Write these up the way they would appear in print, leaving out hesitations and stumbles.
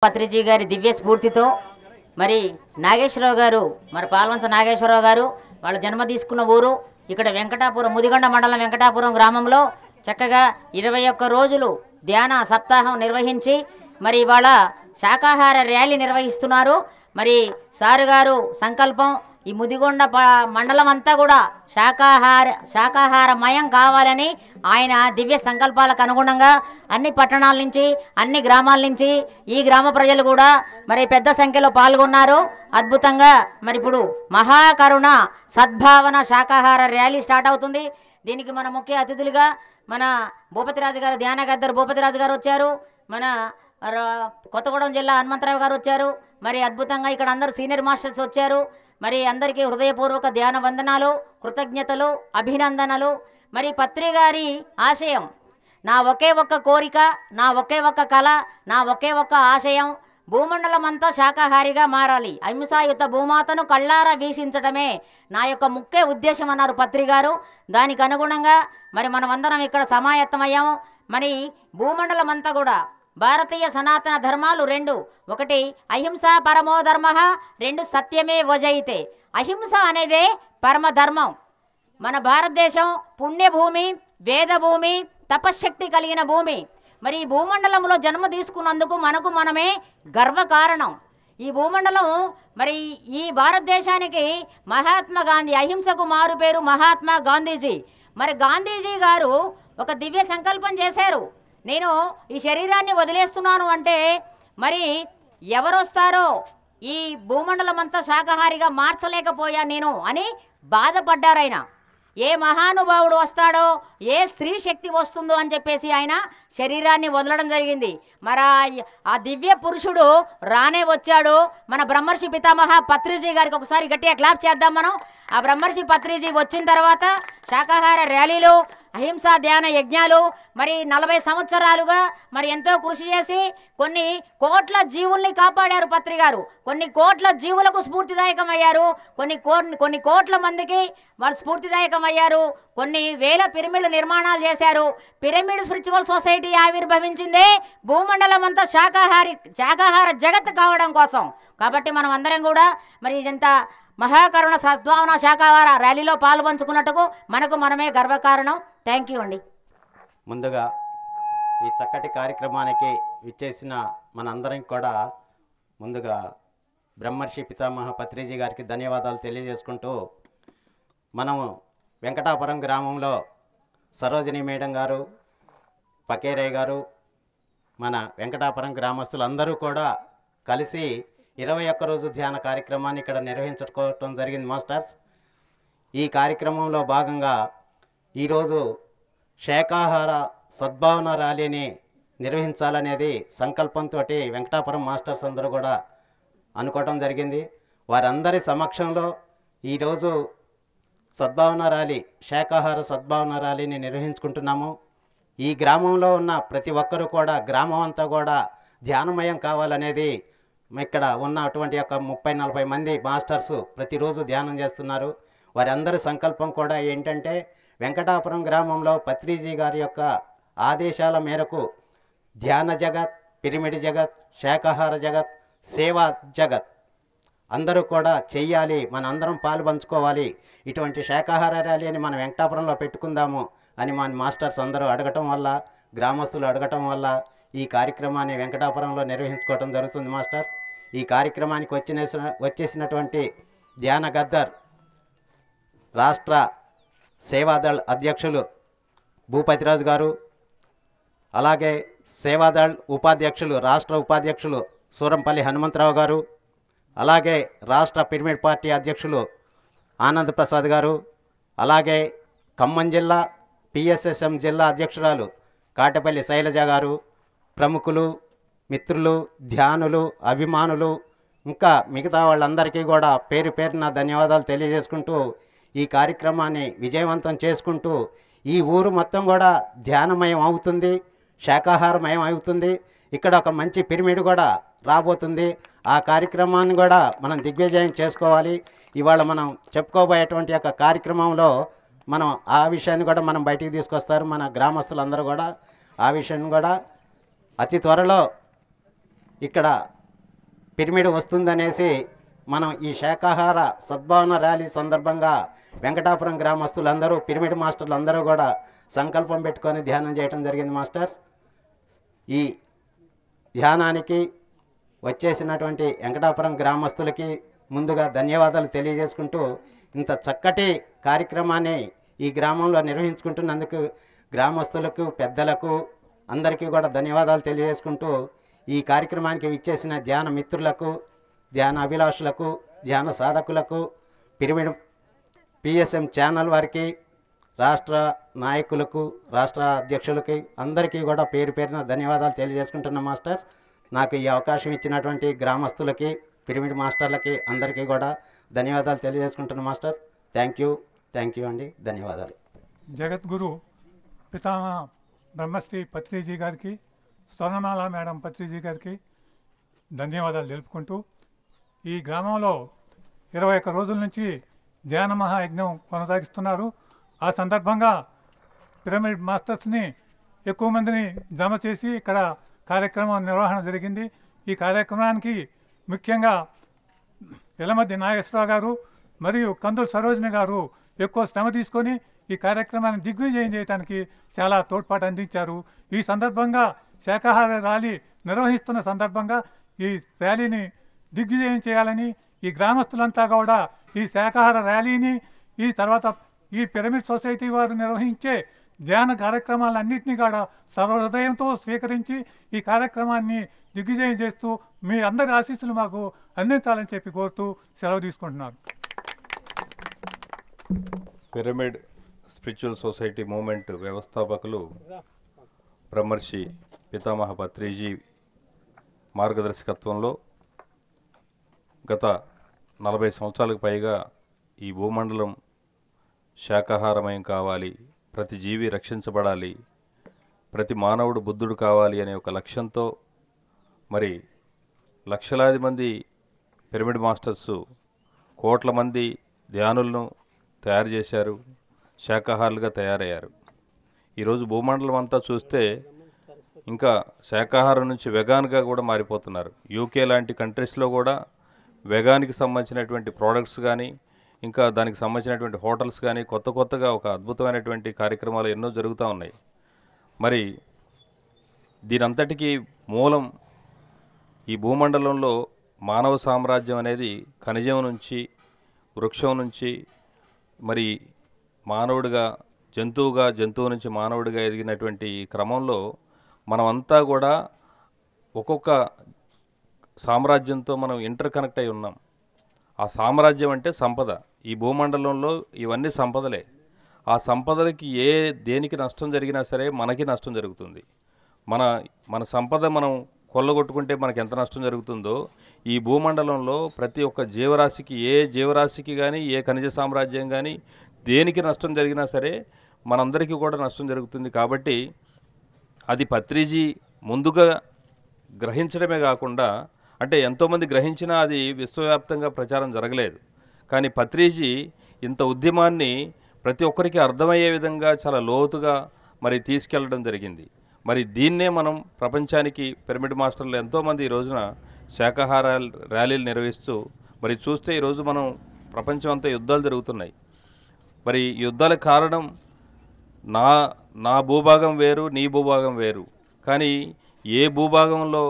పత్రిజీ గారి దివ్య స్ఫూర్తితో మరి నాగేశ్వరరావు గారు మరి పాల్వంచ నాగేశ్వరరావు గారు వాళ్ళ జన్మ తీసుకున్న ఊరు ఇక్కడ వెంకటాపురం ముదిగొండ మండలం వెంకటాపురం గ్రామంలో చక్కగా 21 రోజులు ధ్యాన సప్తాహం నిర్వహించి మరి ఇవాళ శాకాహార ర్యాలీ నిర్వహిస్తున్నారు. మరి సారు గారు సంకల్పం ఈ ముదిగొండ మండలం అంతా కూడా శాకాహారమయం కావాలని ఆయన దివ్య సంకల్పాలకు అనుగుణంగా అన్ని పట్టణాల నుంచి అన్ని గ్రామాల నుంచి ఈ గ్రామ ప్రజలు కూడా మరి పెద్ద సంఖ్యలో పాల్గొన్నారు. అద్భుతంగా మరి ఇప్పుడు మహాకరుణ సద్భావన శాకాహార ర్యాలీ స్టార్ట్ అవుతుంది. దీనికి మన ముఖ్య అతిథులుగా మన భూపతిరాజు గారు ధ్యాన గద్దర్ భూపతిరాజు గారు వచ్చారు. మన కొత్తగూడెం జిల్లా హనుమంతరావు గారు వచ్చారు. మరి అద్భుతంగా ఇక్కడ అందరు సీనియర్ మాస్టర్స్ వచ్చారు. మరి అందరికీ హృదయపూర్వక ధ్యాన వందనాలు, కృతజ్ఞతలు, అభినందనలు. మరి పత్రి గారి ఆశయం, నా ఒకే ఒక్క కోరిక, నా ఒకే ఒక్క కళ, నా ఒకే ఒక్క ఆశయం భూమండలం అంతా శాకాహారిగా మారాలి, అహింసాయుత భూమాతను కళ్ళారా వీక్షించడమే నా యొక్క ముఖ్య ఉద్దేశం అన్నారు పత్రి గారు. దానికి అనుగుణంగా మరి మనమందరం ఇక్కడ సమాయత్తమయ్యాము. మరి భూమండలం అంతా కూడా భారతీయ సనాతన ధర్మాలు రెండు, ఒకటి అహింస పరమో ధర్మ, రెండు సత్యమే వజయితే. అహింస అనేదే పరమధర్మం. మన భారతదేశం పుణ్యభూమి, వేదభూమి, తపశ్శక్తి కలిగిన భూమి. మరి ఈ భూమండలంలో జన్మ తీసుకున్నందుకు మనకు మనమే గర్వకారణం. ఈ భూమండలం మరి ఈ భారతదేశానికి మహాత్మా గాంధీ, అహింసకు మారు పేరు మహాత్మా గాంధీజీ. మరి గాంధీజీ గారు ఒక దివ్య సంకల్పం చేశారు, నేను ఈ శరీరాన్ని వదిలేస్తున్నాను అంటే మరి ఎవరొస్తారో ఈ భూమండలం అంతా శాకాహారిగా మార్చలేకపోయా నేను అని బాధపడ్డారు. ఏ మహానుభావుడు వస్తాడో, ఏ స్త్రీ శక్తి వస్తుందో అని చెప్పేసి ఆయన శరీరాన్ని వదలడం జరిగింది. మరి ఆ దివ్య పురుషుడు రానే వచ్చాడు. మన బ్రహ్మర్షి పితామహ పత్రిజీ గారికి ఒకసారి గట్టిగా క్లాప్ చేద్దాం మనం. ఆ బ్రహ్మర్షి పత్రిజీ వచ్చిన తర్వాత శాకాహార ర్యాలీలు, అహింసా ధ్యాన యజ్ఞాలు మరి 40 సంవత్సరాలుగా మరి ఎంతో కృషి చేసి కొన్ని కోట్ల జీవుల్ని కాపాడారు పత్రి గారు. కొన్ని కోట్ల జీవులకు స్ఫూర్తిదాయకమయ్యారు. కొన్ని కోట్ల మందికి వాళ్ళు స్ఫూర్తిదాయకమయ్యారు. కొన్ని వేల పిరమిడ్ల నిర్మాణాలు చేశారు. పిరమిడ్ స్పిరిచువల్ సొసైటీ ఆవిర్భవించిందే భూమండలం అంతా శాకాహార జగత్ కావడం కోసం. కాబట్టి మనం అందరం కూడా మరి ఇంత మహాకరుణ సద్భావన శాకాహార ర్యాలీలో పాల్పంచుకున్నట్టుకు మనకు మనమే గర్వకారణం. థ్యాంక్ యూ అండి. ముందుగా ఈ చక్కటి కార్యక్రమానికి విచ్చేసిన మనందరం కూడా ముందుగా బ్రహ్మర్షి పితామహ పత్రిజీ గారికి ధన్యవాదాలు తెలియజేసుకుంటూ, మనము వెంకటాపురం గ్రామంలో సరోజిని మేడం గారు, పకేరయ్య గారు, మన వెంకటాపురం గ్రామస్తులందరూ కూడా కలిసి 21 రోజు ధ్యాన కార్యక్రమాన్ని ఇక్కడ నిర్వహించుకోవటం జరిగింది మాస్టర్స్. ఈ కార్యక్రమంలో భాగంగా ఈరోజు శాకాహార సద్భావన ర్యాలీని నిర్వహించాలనేది సంకల్పంతో వెంకటాపురం మాస్టర్స్ అందరూ కూడా అనుకోవటం జరిగింది. వారందరి సమక్షంలో ఈరోజు సద్భావన ర్యాలీ, శాకాహార సద్భావన ర్యాలీని నిర్వహించుకుంటున్నాము. ఈ గ్రామంలో ఉన్న ప్రతి ఒక్కరూ కూడా, గ్రామం అంతా కూడా ధ్యానమయం కావాలనేది ఇక్కడ ఉన్నటువంటి ఒక 30-40 మంది మాస్టర్స్ ప్రతిరోజు ధ్యానం చేస్తున్నారు. వారందరి సంకల్పం కూడా ఏంటంటే, వెంకటాపురం గ్రామంలో పత్రిజీ గారి యొక్క ఆదేశాల మేరకు ధ్యాన జగత్, పిరమిడ్ జగత్, శాకాహార జగత్, సేవా జగత్ అందరూ కూడా చెయ్యాలి, మన అందరం పాలు పంచుకోవాలి, ఇటువంటి శాకాహార ర్యాలీని మనం వెంకటాపురంలో పెట్టుకుందాము అని మన మాస్టర్స్ అందరూ అడగటం వల్ల, గ్రామస్తులు అడగటం వల్ల ఈ కార్యక్రమాన్ని వెంకటాపురంలో నిర్వహించుకోవటం జరుగుతుంది మాస్టర్స్. ఈ కార్యక్రమానికి వచ్చేసినటువంటి ధ్యాన గద్దర్ రాష్ట్ర సేవాదళ్ అధ్యక్షులు భూపతిరాజు గారు, అలాగే సేవాదళ్ ఉపాధ్యక్షులు, రాష్ట్ర ఉపాధ్యక్షులు సూరంపల్లి హనుమంతరావు గారు, అలాగే రాష్ట్ర పిరమిడ్ పార్టీ అధ్యక్షులు ఆనంద్ ప్రసాద్ గారు, అలాగే ఖమ్మం జిల్లా పిఎస్ఎస్ఎం జిల్లా అధ్యక్షురాలు కాటపల్లి శైలజ గారు, ప్రముఖులు, మిత్రులు, ధ్యానులు, అభిమానులు, ఇంకా మిగతా వాళ్ళందరికీ కూడా పేరు పేరున ధన్యవాదాలు తెలియజేసుకుంటూ, ఈ కార్యక్రమాన్ని విజయవంతం చేసుకుంటూ ఈ ఊరు మొత్తం కూడా ధ్యానమయం అవుతుంది, శాకాహారమయం అవుతుంది. ఇక్కడ ఒక మంచి పిరమిడ్ కూడా రాబోతుంది. ఆ కార్యక్రమాన్ని కూడా మనం దిగ్విజయం చేసుకోవాలి. ఇవాళ మనం చెప్పుకోబోయేటువంటి యొక్క కార్యక్రమంలో మనం ఆ విషయాన్ని కూడా మనం బయటికి తీసుకొస్తారు. మన గ్రామస్తులందరూ కూడా ఆ విషయాన్ని కూడా అతి త్వరలో ఇక్కడ పిరమిడ్ వస్తుందనేసి మనం ఈ శాకాహార సద్భావన ర్యాలీ సందర్భంగా వెంకటాపురం గ్రామస్తులందరూ పిరమిడ్ మాస్టర్లు అందరూ కూడా సంకల్పం పెట్టుకొని ధ్యానం చేయడం జరిగింది మాస్టర్స్. ఈ ధ్యానానికి వచ్చేసినటువంటి వెంకటాపురం గ్రామస్తులకి ముందుగా ధన్యవాదాలు తెలియజేసుకుంటూ, ఇంత చక్కటి కార్యక్రమాన్ని ఈ గ్రామంలో నిర్వహించుకుంటున్నందుకు గ్రామస్తులకు, పెద్దలకు అందరికీ కూడా ధన్యవాదాలు తెలియజేసుకుంటూ, ఈ కార్యక్రమానికి విచ్చేసిన ధ్యాన మిత్రులకు, ధ్యాన అభిలాషులకు, ధ్యాన సాధకులకు, పిరమిడ్ పిఎస్ఎం ఛానల్ వారికి, రాష్ట్ర నాయకులకు, రాష్ట్ర అధ్యక్షులకి అందరికీ కూడా పేరు పేరున ధన్యవాదాలు తెలియజేసుకుంటున్నాం మాస్టర్స్. నాకు ఈ అవకాశం ఇచ్చినటువంటి గ్రామస్తులకి, పిరమిడ్ మాస్టర్లకి అందరికీ కూడా ధన్యవాదాలు తెలియజేసుకుంటున్నాం మాస్టర్. థ్యాంక్ యూ అండి, ధన్యవాదాలు. జగద్గురు పితామహ బ్రహ్మశ్రీ పత్రిజీ గారికి, స్వర్ణమాల మేడం పత్రిజీ గారికి ధన్యవాదాలు తెలుపుకుంటూ, ఈ గ్రామంలో 21 రోజుల నుంచి ధ్యాన మహాయజ్ఞం కొనసాగిస్తున్నారు. ఆ సందర్భంగా పిరమిడ్ మాస్టర్స్ని ఎక్కువ మందిని జమ చేసి ఇక్కడ కార్యక్రమం నిర్వహణ జరిగింది. ఈ కార్యక్రమానికి ముఖ్యంగా ఎలమద్ది నాగేశ్వరరావు గారు మరియు కందుల సరోజిని గారు ఎక్కువ శ్రమ తీసుకొని ఈ కార్యక్రమాన్ని దిగ్విజయం చేయడానికి చాలా తోడ్పాటు అందించారు. ఈ సందర్భంగా శాకాహార ర్యాలీ నిర్వహిస్తున్న సందర్భంగా ఈ ర్యాలీని దిగ్విజయం చేయాలని ఈ గ్రామస్తులంతా కూడా ఈ శాకాహార ర్యాలీని, ఈ తర్వాత ఈ పిరమిడ్ సొసైటీ వారు నిర్వహించే ధ్యాన కార్యక్రమాలన్నింటినీ కూడా సర్వహృదయంతో స్వీకరించి ఈ కార్యక్రమాన్ని దిగ్విజయం చేస్తూ మీ అందరి ఆశీస్సులు మాకు అందించాలని చెప్పి కోరుతూ సెలవు తీసుకుంటున్నారు. పిరమిడ్ స్పిరిచువల్ సొసైటీ మూమెంట్ వ్యవస్థాపకులు బ్రహ్మర్షి పితామహ పత్రిజీ మార్గదర్శకత్వంలో గత 40 సంవత్సరాలకు పైగా ఈ భూమండలం శాకాహారమయం కావాలి, ప్రతి జీవి రక్షించబడాలి, ప్రతి మానవుడు బుద్ధుడు కావాలి అనే ఒక లక్ష్యంతో మరి లక్షలాది మంది పిరమిడ్ మాస్టర్సు, కోట్ల మంది ధ్యానులను తయారు చేశారు, శాకాహారులుగా తయారయ్యారు. ఈరోజు భూమండలం అంతా చూస్తే ఇంకా శాకాహారం నుంచి వెగాన్గా కూడా మారిపోతున్నారు. యూకే లాంటి కంట్రీస్లో కూడా వెగాన్కి సంబంధించినటువంటి ప్రోడక్ట్స్ కానీ, ఇంకా దానికి సంబంధించినటువంటి హోటల్స్ కానీ కొత్తగా ఒక అద్భుతమైనటువంటి కార్యక్రమాలు ఎన్నో జరుగుతూ ఉన్నాయి. మరి దీనంతటికీ మూలం ఈ భూమండలంలో మానవ సామ్రాజ్యం అనేది ఖనిజం నుంచి, వృక్షం నుంచి, మరి మానవుడిగా జంతువు నుంచి మానవుడిగా ఎదిగినటువంటి ఈ క్రమంలో మనమంతా కూడా ఒక్కొక్క సామ్రాజ్యంతో మనం ఇంటర్ కనెక్ట్ అయి ఉన్నాం. ఆ సామ్రాజ్యం అంటే సంపద. ఈ భూమండలంలో ఇవన్నీ సంపదలే. ఆ సంపదలకి దేనికి నష్టం జరిగినా సరే మనకి నష్టం జరుగుతుంది. మన సంపద మనం కొల్లగొట్టుకుంటే మనకి ఎంత నష్టం జరుగుతుందో ఈ భూమండలంలో ప్రతి ఒక్క జీవరాశికి, ఏ జీవరాశికి కానీ, ఏ ఖనిజ సామ్రాజ్యం కానీ దేనికి నష్టం జరిగినా సరే మనందరికీ కూడా నష్టం జరుగుతుంది. కాబట్టి అది పత్రిజీ ముందుగా గ్రహించడమే కాకుండా, అంటే ఎంతోమంది గ్రహించినా అది విశ్వవ్యాప్తంగా ప్రచారం జరగలేదు. కానీ పత్రిజీ ఇంత ఉద్యమాన్ని ప్రతి ఒక్కరికి అర్థమయ్యే విధంగా చాలా లోతుగా మరి తీసుకెళ్లడం జరిగింది. మరి దీన్నే మనం ప్రపంచానికి పిరమిడ్ మాస్టర్లు ఎంతోమంది ఈ రోజున శాకాహార ర్యాలీలు నిర్వహిస్తూ మరి చూస్తే ఈరోజు మనం ప్రపంచం అంతా యుద్ధాలు జరుగుతున్నాయి. మరి యుద్ధాలకు కారణం నా భూభాగం వేరు, నీ భూభాగం వేరు. కానీ ఏ భూభాగంలో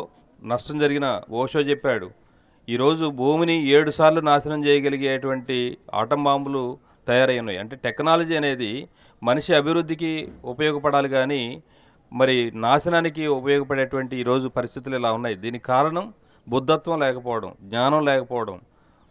నష్టం జరిగినా ఓషో చెప్పాడు, ఈరోజు భూమిని 7 సార్లు నాశనం చేయగలిగేటువంటి ఆటం బాంబులు తయారై ఉన్నాయి. అంటే టెక్నాలజీ అనేది మనిషి అభివృద్ధికి ఉపయోగపడాలి కానీ మరి నాశనానికి ఉపయోగపడేటువంటి ఈరోజు పరిస్థితులు ఇలా ఉన్నాయి. దీనికి కారణం బుద్ధత్వం లేకపోవడం, జ్ఞానం లేకపోవడం.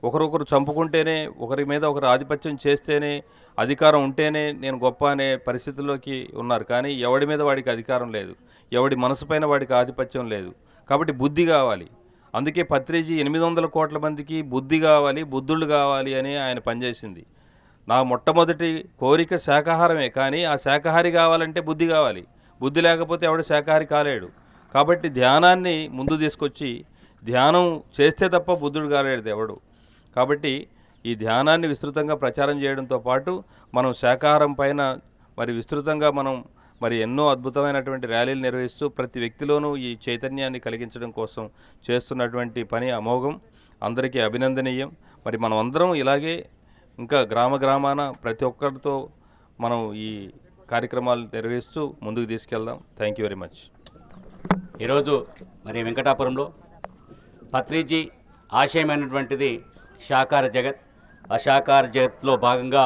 ఒకరొకరు చంపుకుంటేనే, ఒకరి మీద ఒకరు ఆధిపత్యం చేస్తేనే, అధికారం ఉంటేనే నేను గొప్ప అనే పరిస్థితుల్లోకి ఉన్నారు. కానీ ఎవడి మీద వాడికి అధికారం లేదు, ఎవడి మనసుపైన వాడికి ఆధిపత్యం లేదు. కాబట్టి బుద్ధి కావాలి. అందుకే పత్రిజీ 800 కోట్ల మందికి బుద్ధి కావాలి, బుద్ధుళ్ళు కావాలి అని ఆయన పనిచేసింది. నా మొట్టమొదటి కోరిక శాకాహారమే, కానీ ఆ శాకాహారి కావాలంటే బుద్ధి కావాలి. బుద్ధి లేకపోతే ఎవడు శాకాహారి కాలేడు. కాబట్టి ధ్యానాన్ని ముందు తీసుకొచ్చి, ధ్యానం చేస్తే తప్ప బుద్ధుడు కాలేడు ఎవడు. కాబట్టి ఈ ధ్యానాన్ని విస్తృతంగా ప్రచారం చేయడంతో పాటు మనం శాకాహారం పైన మరి విస్తృతంగా మనం మరి ఎన్నో అద్భుతమైనటువంటి ర్యాలీలు నిర్వహిస్తూ ప్రతి వ్యక్తిలోనూ ఈ చైతన్యాన్ని కలిగించడం కోసం చేస్తున్నటువంటి పని అమోఘం, అందరికీ అభినందనీయం. మరి మనం అందరం ఇలాగే ఇంకా గ్రామాన ప్రతి ఒక్కరితో మనం ఈ కార్యక్రమాలు నిర్వహిస్తూ ముందుకు తీసుకెళ్దాం. Thank you very much. ఈరోజు మరి వెంకటాపురంలో పత్రిజీ ఆశయమైనటువంటిది సాకార జగత్. ఆ సాకార జగత్లో భాగంగా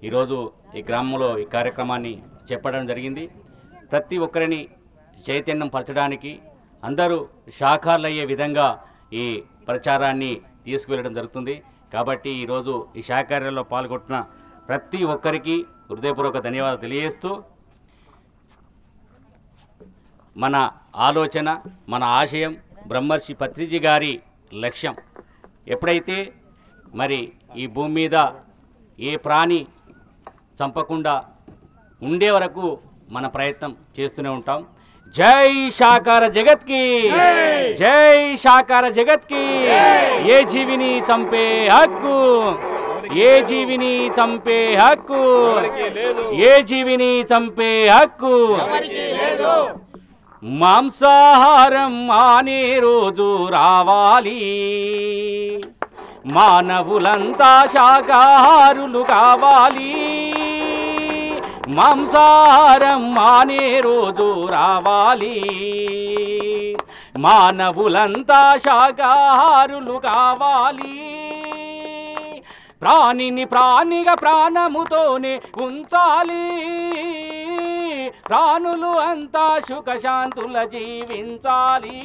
ఈరోజు ఈ గ్రామంలో ఈ కార్యక్రమాన్ని చెప్పడం జరిగింది. ప్రతి ఒక్కరిని చైతన్యం పరచడానికి, అందరూ సాకారులయ్యే విధంగా ఈ ప్రచారాన్ని తీసుకువెళ్ళడం జరుగుతుంది. కాబట్టి ఈరోజు ఈ సాకార్యంలో పాల్గొంటున్న ప్రతి ఒక్కరికి హృదయపూర్వక ధన్యవాదాలు తెలియజేస్తూ, మన ఆలోచన, మన ఆశయం బ్రహ్మర్షి పత్రిజీ గారి లక్ష్యం. ఎప్పుడైతే మరి ఈ భూమి మీద ఏ ప్రాణి చంపకుండా ఉండే వరకు మన ప్రయత్నం చేస్తూనే ఉంటాం. జై సాకార జగత్కి, జై సాకార జగత్కి. ఏ జీవిని చంపే హక్కు, ఏ జీవిని చంపే హక్కు, ఏ జీవిని చంపే హక్కు. మాంసాహారం మానే రోజు రావాలి, మానవులంతా శాకాహారులు కావాలి. మాంసాహారం మానే రోజు రావాలి, మానవులంతా శాకాహారులు కావాలి. ప్రాణిని ప్రాణిగా ప్రాణముతోనే ఉంచాలి, ప్రాణులు అంతా సుఖశాంతుల జీవించాలి.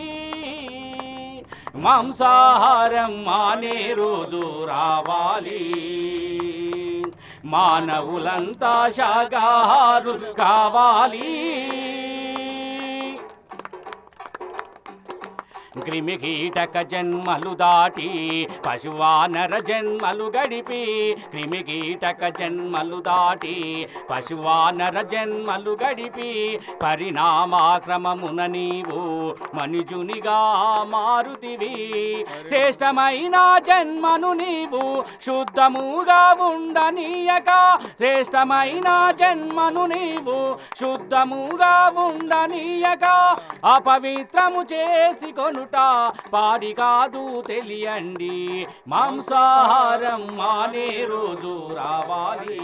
మాంసాహారం మానే రోజు రావాలి, మానవులంతా శాకాహారులు కావాలి. క్రిమికీటక జన్మలు దాటి పశువానర జన్మలు గడిపి, క్రిమికీటక జన్మలు దాటి పశువానర జన్మలు గడిపి, పరిణామాక్రమమున నీవు మనుజునిగా మారుతివి. శ్రేష్టమైన జన్మను నీవు శుద్ధముగా ఉండనీయక, శ్రేష్టమైన జన్మను నీవు శుద్ధముగా ఉండనీయక, అపవిత్రము చేసి కొనుట పాడి కాదు తెలియండి. మాంసాహారం మానే రోజు రావాలి,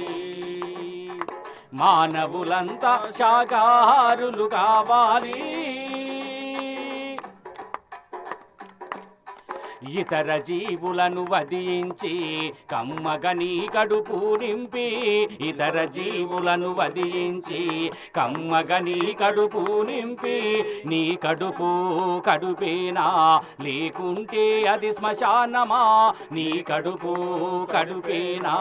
మానవులంతా శాకాహారులు కావాలి. ఇతర జీవులను వధించి కమ్మగని కడుపు నింపి, ఇతర జీవులను వధించి కమ్మగని కడుపు నింపి, నీ కడుపు కడుపేనా లేకుంటే అది శ్మశానమా, నీ కడుపు కడుపేనా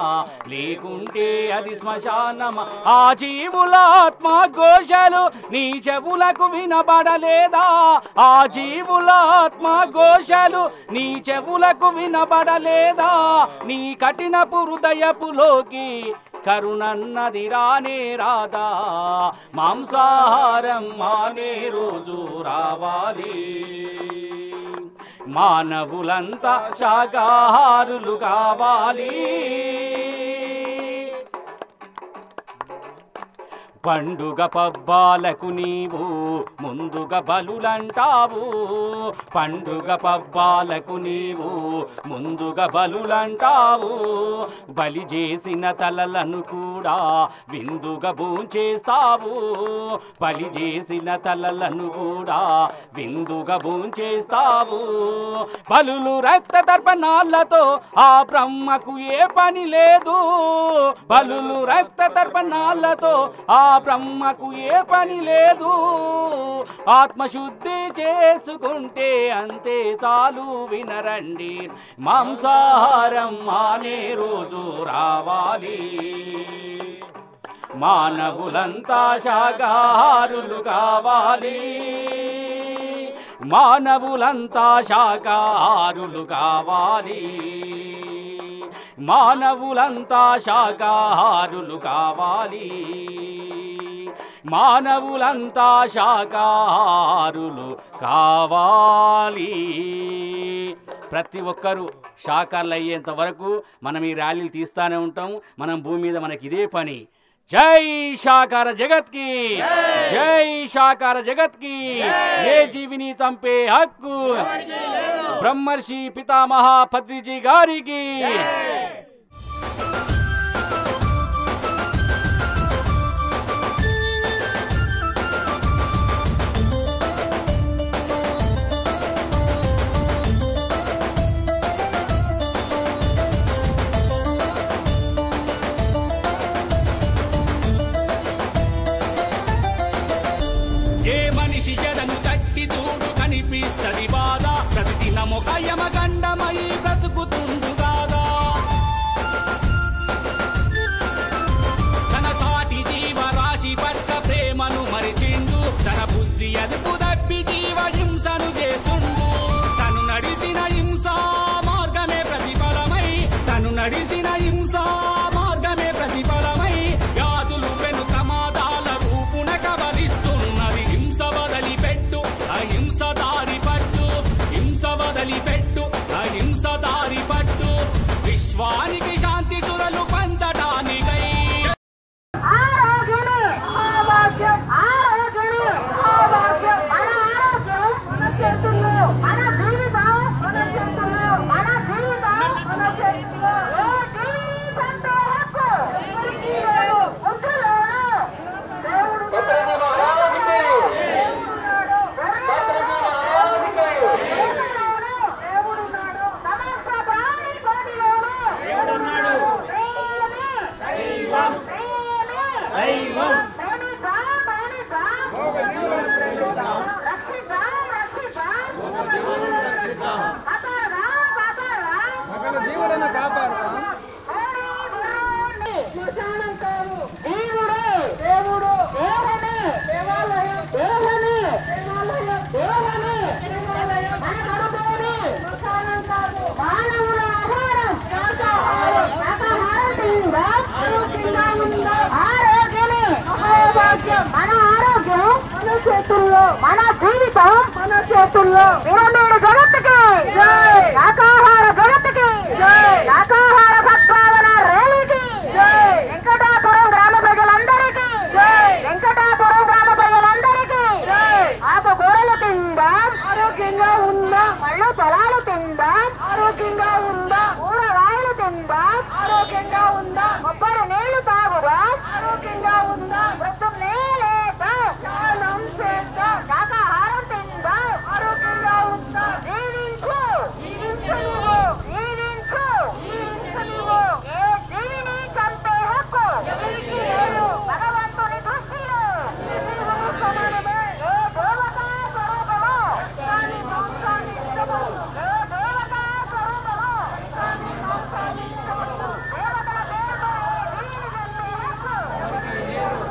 లేకుంటే అది శ్మశానమా. ఆ జీవుల ఆత్మఘోషలు నీ చెవులకు వినబడలేదా, ఆ జీవుల ఆత్మఘోషలు నీ చెవులకు వినబడలేదా, నీ కఠినపు హృదయపులోకి కరుణన్నది రానే రాదా. మాంసాహారం మానే రోజు రావాలి, మానవులంతా శాకాహారులు కావాలి. పండుగ పబ్బాలకు నీవు ముందుగా బలులంటావు, పండుగ పబ్బాలకు నీవు ముందుగా బలులంటావు. బలి చేసిన తలలను కూడా విందుగా భూంచేస్తావు, బలి చేసిన తలలను కూడా విందుగా భూంచేస్తావు. బలులు రక్త తర్పణాలతో ఆ బ్రహ్మకు ఏ పని లేదు, బలులు రక్త తర్పణాలతో ఆ బ్రహ్మకు ఏ పని లేదు. ఆత్మశుద్ధి చేసుకుంటే అంతే చాలు వినరండి. మాంసాహారం మానే రోజు రావాలి, మానవులంతా శాకాహారులు కావాలి, మానవులంతా శాకాహారులు కావాలి, మానవులంతా శాకాహారులు కావాలి, మానవులంతా శాకాహారులు కావాలి. ప్రతి ఒక్కరూ శాకాహారులు అయ్యేంత వరకు మనం ఈ ర్యాలీలు తీస్తూనే ఉంటాం. మనం భూమి మీద మనకి ఇదే పని. జై శాకార జగత్ కి జై శాకార జగత్ కి ఏ జీవిని చంపే హక్కు బ్రహ్మర్షి పితామహ పత్రిజీ గారికి కనిపిస్తది బాధ ప్రతిదినమొక యమగండమై బ్రతుకుతుండు గాదా తన సాటి జీవరాశి పట్ల ప్రేమను మరిచిండు తన బుద్ధి అదుపు తప్పి జీవ హింసను చేస్తుండు తను నడిచిన హింసా మార్గమే ప్రతిఫలమై తను నడిచిన హింసా మార్గమే ప్రతిఫలమై వ్యాధులు పెను ప్రమాదాల రూపున కబలిస్తున్నది హింస వదిలిపెట్టు అహింస దారి పట్టు హింస వదిలిపెట్టు అహింస దారి పట్టు విశ్వానికి శాంతి సురలు పంచడానికై మన ఆరోగ్యం మన చేతుల్లో మన జీవితం మన చేతుల్లో పిరమిడ్ జగత్తుకి శాకాహార జగత్తుకి శాకాహార సత్పాదన ర్యాలీకి వెంకటాపురం గ్రామ ప్రజలందరికీ వెంకటాపురం గ్రామ ప్రజలందరికీ ఆకుకూరలు తిందాం ఆరోగ్యంగా ఉందా పళ్ళు పొలాలు తిందాం ఆరోగ్యంగా ఉందా కూరగాయలు తిందాం ఆరోగ్యంగా ఉందా కొబ్బరి నీళ్లు తాగుదాం ఆరోగ్యంగా ఉందా శాకాహారం తిందా ఆరోగ్యంగా ఉందా జీవించు జీవించు జీవించు జీవించు ఏ జీవిని చంపే హక్కు ఎవరికి లేదు భగవంతుని దృష్టిలో ఏ దేవతా స్వరూపము దాని మోక్షాన్ని ఇష్టము ఏ దేవతా స్వరూపము దాని మోక్షాన్ని ఇష్టము దేవతల పేరుతో ఏ జీవిని చంపే హక్కు ఎవరికి లేదు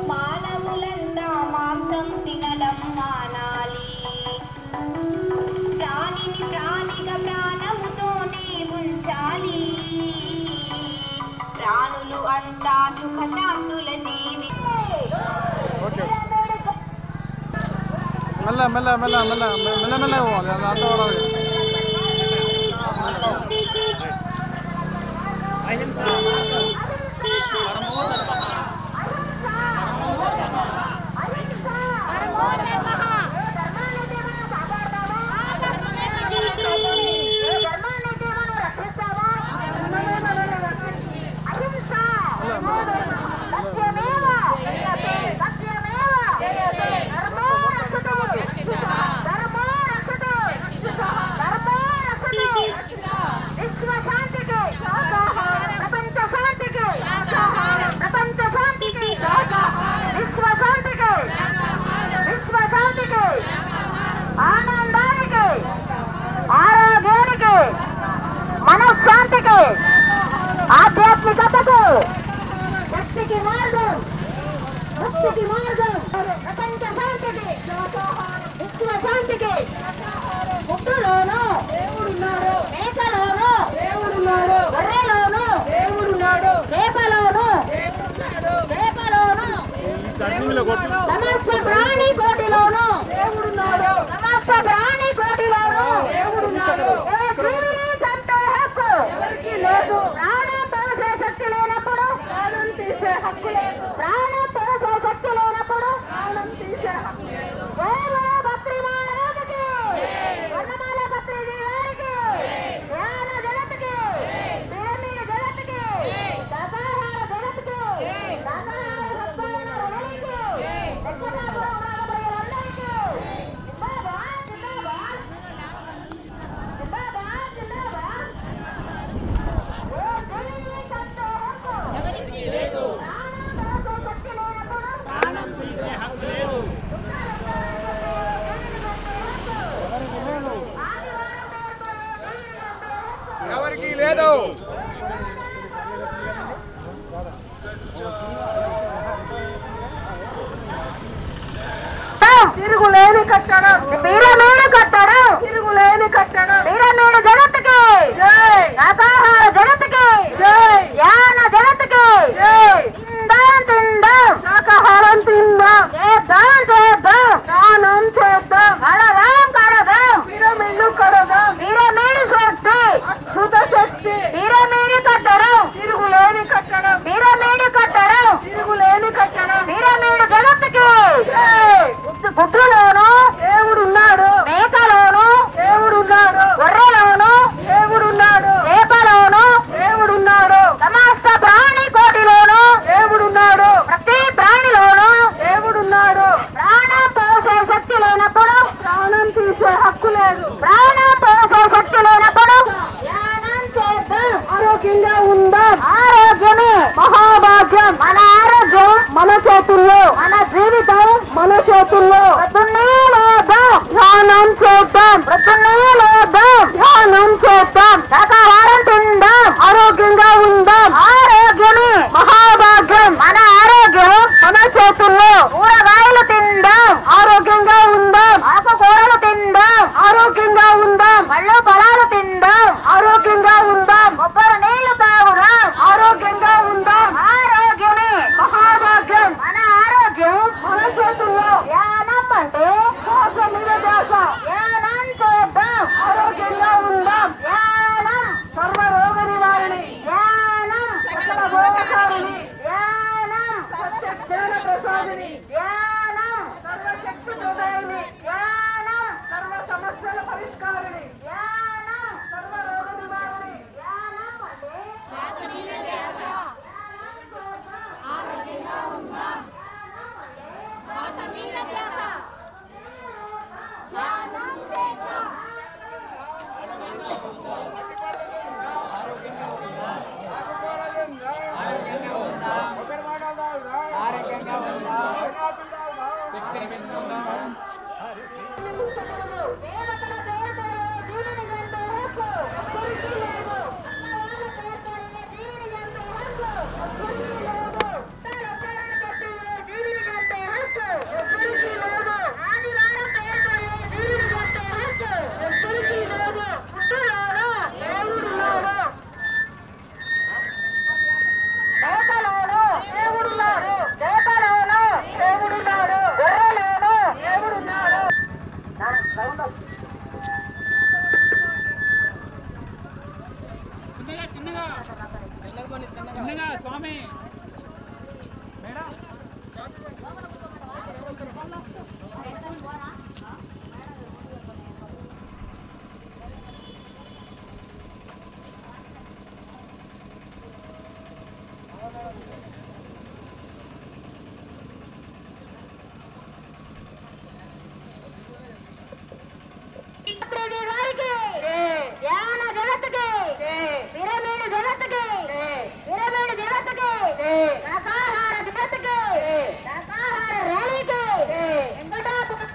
మానవులంతా మాంసం తినడం మానాలి ప్రాణిని ప్రాణిగా ప్రాణముతోనే ఉంచాలి ప్రాణులు అంతా సుఖశాంతుల జీవి మెల్ల మెల్ల మెల్ల మెల్ల మెల్ల మెల్ల పోవాలి అంత పడాలి ఆనందానికి ఆరోగ్యానికి మనశ్శాంతికి ఆధ్యాత్మికతకు శక్తికి మార్గం ముక్తికి మార్గం ప్రపంచ శాంతికి విశ్వ శాంతికి ముట్టులోను దేవుడున్నాడు మేకలోను దేవుడున్నాడు గొర్రెలోను దేవుడున్నాడు చేపలోను సమస్త ప్రాణి కోటిలోను దేవుడున్నాడు సమస్త ప్రాణి కోటిలోను దేవుడున్నాడు చంపే హక్కు ఎవరికి లేదు ప్రాణం పోసే శక్తి లేనప్పుడు ప్రాణం తీసే హక్కు లేదు ప్రాణం పోసే శక్తి లేనప్పుడు ప్రాణం తీసే హక్కు లేదు వర్ణమాల భత్రిజీ గారికి జ్ఞాన జగత్కి ప్రేమి జగత్కి శాకాహార జగత్కి శాకాహార సత్పాలన రణికి దక్షిణాపురం ప్రజలందరికీ జిందాబాద్ జిందాబాద్ జిందాబాద్ జిందాబాద్ ఎవరికి లేదు ప్రాణం పోసే శక్తి లేనప్పుడు ప్రాణం తీసే హక్కు లేదు ఎవరికి లేదు తిరుగులేని కట్టడం పిరమిడ్ కట్టడం తిరుగులేని కట్టడం పిరమిడ్ జగత్తుకి జై శాకాహార జగత్తుకి జై జ్ఞాన జగత్తుకి జై తిందాం తిందాం శాకాహారం తిందాం చేద్దాం చేద్దాం దానం చేద్దాం కడదాం కడదాం పిరమిడ్ కడదాం పిరమిడ్ శక్తి అద్భుత శక్తి పిరమిడ్ కట్టడం తిరుగులేని కట్టడం పిరమిడ్ కట్టడం తిరుగులేని కట్టడం పిరమిడ్ జగత్తుకి జై గుడ్డులోను దేవుడున్నాడు మేకలోను దేవుడున్నాడు గొర్రెలోను దేవుడున్నాడు చేపలోను దేవుడున్నాడు సమస్త ప్రాణి కోటిలోను దేవుడున్నాడు ప్రతి ప్రాణిలోను దేవుడున్నాడు ప్రాణం పోసే శక్తి లేనప్పుడు ప్రాణం తీసే హక్కు లేదు ప్రాణం పోసే శక్తి లేనప్పుడు ధ్యానం చేద్దాం ఆరోగ్యంగా ఉందాం ఆరోగ్యమే మహాభాగ్యం మన ఆరోగ్యం మన చేతుల్లో మన జీవితం మన చేతుల్లో ప్రొద్దున్నే లేద్దాం ధ్యానం చేద్దాం ప్రొద్దున్నే లేద్దాం ధ్యానం చేద్దాం శాకాహారం తిందాం ఆరోగ్యంగా ఉందాం ఆరోగ్యమే మహాభాగ్యం మన ఆరోగ్యం మన చేతుల్లో కూరగాయలు తిందాం ఆరోగ్యంగా ఉందాం ఆకుకూరలు తిందాం ఆరోగ్యంగా ఉందాం పళ్ళు ఫలాలు తిందాం ఆరోగ్యంగా ఉందాం కొబ్బరి నీళ్లు తాగుదాం ఆరోగ్యంగా ఉందాం ఆరోగ్యమే మహాభాగ్యం మన ఆరోగ్యం మన చేతుల్లో ధ్యానం అంటే శ్వాస మీద ధ్యాస ధ్యానం చేద్దాం ఆరోగ్యంగా ఉందాం ధ్యానం సర్వ రోగ నివారణి ధ్యానం సకల భోగకారిణి ధ్యానం సత్య జ్ఞాన ప్రసాదిని ధ్యానం సర్వశక్తి హృదయిని ధ్యానం సర్వ సమస్యల పరిష్కారిణి ధ్యానం సర్వ రోగ నివారణి ధ్యానం అంటే శ్వాస మీద ధ్యాస ధ్యానం చేద్దాం ఆరోగ్యంగా ఉందాం ధ్యానం అంటే శ్వాస మీద ధ్యాస ధ్యానం చేద్దాం దేవతల పేరుతో జీవిని జంతు హక్కు ఎవ్వరికీ లేదు అన్నవాళ్ళ పేరుతో జీవిని జంతు హక్కు ఎవ్వరికీ లేదు ఉత్తరారణ కట్టి జీవిని జంతు హక్కు ఎవ్వరికీ లేదు ఆదివారం పేరుతో జీవిని జంతు హక్కు ఎవ్వరికీ లేదు పుట్టులోను దేవుడున్నాడు మేకలోను దేవుడున్నాడు చేపలోను దేవుడున్నాడు గొర్రెలోను దేవుడున్నాడు చిన్నగా స్వామి భత్రిజీ గారికి జ్ఞాన జగత్తుకి పిరమిడ్ జగత్తుకి పిరమిడ్ జగత్తుకి శాకాహార జగత్తుకి శాకాహార ర్యాలీకి వెంకటాపురం